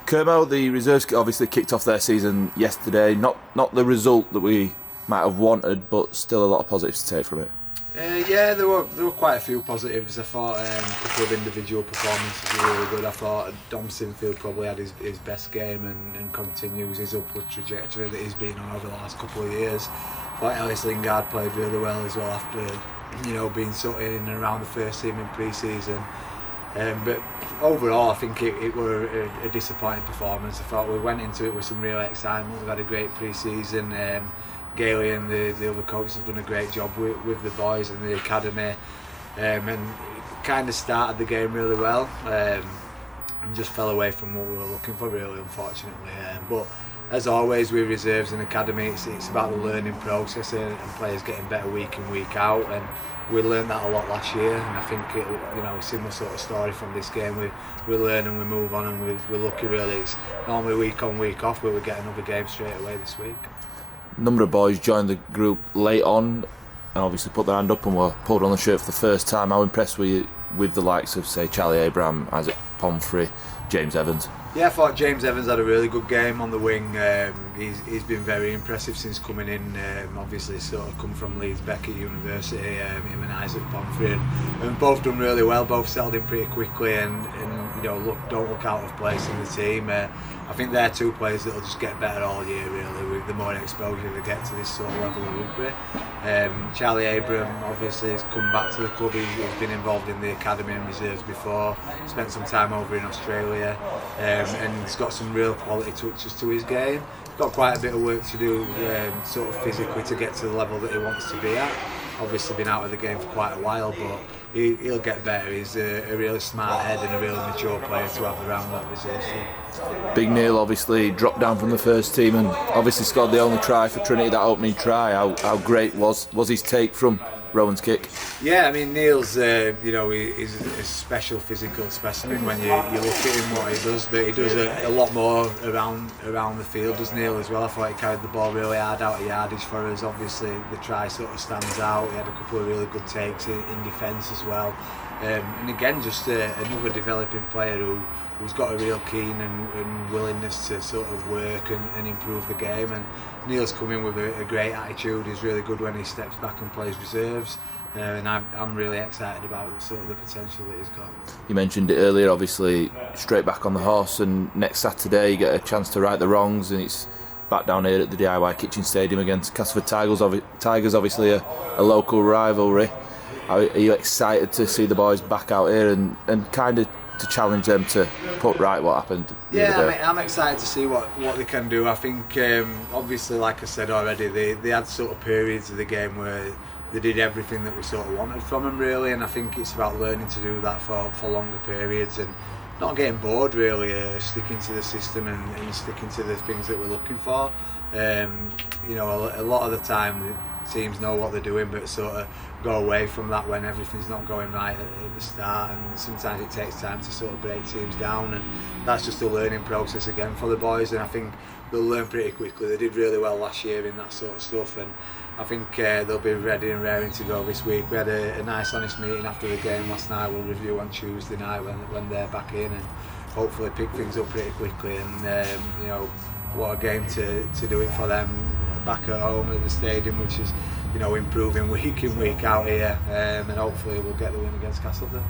Kirmond, the reserves obviously kicked off their season yesterday. Not the result that we might have wanted, but still a lot of positives to take from it. Yeah, there were quite a few positives. I thought a couple of individual performances were really good. I thought Dom Sinfield probably had his best game and continues his upward trajectory that he's been on over the last couple of years. I thought Ellis Lingard played really well as well after being sort of in and around the first team in pre-season. But overall, I think it were a disappointing performance. I thought we went into it with some real excitement. We've had a great pre-season. Gailey and the other coaches have done a great job with the boys and the academy, and kind of started the game really well, and just fell away from what we were looking for, really, unfortunately. But as always with reserves and academy, it's about the learning process and players getting better week in, week out, and we learned that a lot last year, and I think a similar sort of story from this game. We learn and we move on, and we're lucky, really. It's normally week on, week off, but we get another game straight away this week. A number of boys joined the group late on and obviously put their hand up and were pulled on the shirt for the first time. How impressed were you with the likes of, say, Charlie Abraham, Isaac Pomfrey, James Evans? Yeah, I thought James Evans had a really good game on the wing. He's been very impressive since coming in. Obviously, sort of come from Leeds Beckett University. Him and Isaac Pomfrey, and both done really well. Both settled in pretty quickly, and don't look out of place in the team. I think they're two players that'll just get better all year, really, with the more exposure they get to this sort of level of rugby. Charlie Abraham obviously has come back to the club. He's been involved in the academy and reserves before, spent some time over in Australia, and he's got some real quality touches to his game. He's got quite a bit of work to do sort of physically to get to the level that he wants to be at. Obviously been out of the game for quite a while, but he'll get better. He's a really smart head and a really mature player to have around that reserve team. Big Neil obviously dropped down from the first team and obviously scored the only try for Trinity, that opening try. How great was his take from Rowan's kick? Yeah, I mean, Neil's he's a special physical specimen when you look at him, what he does, but he does a lot more around the field, does Neil, as well. I thought he carried the ball really hard out of yardage for us. Obviously the try sort of stands out. He had a couple of really good takes in defence as well, and again, just another developing player who's got a real keen and willingness to sort of work and improve the game. And Neil's come in with a great attitude. He's really good when he steps back and plays reserves, and I'm really excited about sort of the potential that he's got. You mentioned it earlier, obviously straight back on the horse, and next Saturday you get a chance to right the wrongs, and it's back down here at the DIY Kitchen Stadium against Castleford Tigers, obviously a local rivalry. Are you excited to see the boys back out here and kind of to challenge them to put right what happened the other day? I'm excited to see what they can do. I think obviously, like I said already, they had sort of periods of the game where they did everything that we sort of wanted from them, really, and I think it's about learning to do that for longer periods and not getting bored, really, sticking to the system and sticking to the things that we're looking for. A lot of the time teams know what they're doing, but sort of go away from that when everything's not going right at the start, and sometimes it takes time to sort of break teams down, and that's just a learning process again for the boys, and I think they'll learn pretty quickly. They did really well last year in that sort of stuff, and I think they'll be ready and raring to go this week. We had a nice honest meeting after the game last night. We'll review on Tuesday night when they're back in, and hopefully pick things up pretty quickly, and what a game to do it for them back at home at the stadium, which is improving week in, week out here, and hopefully we'll get the win against Castleford.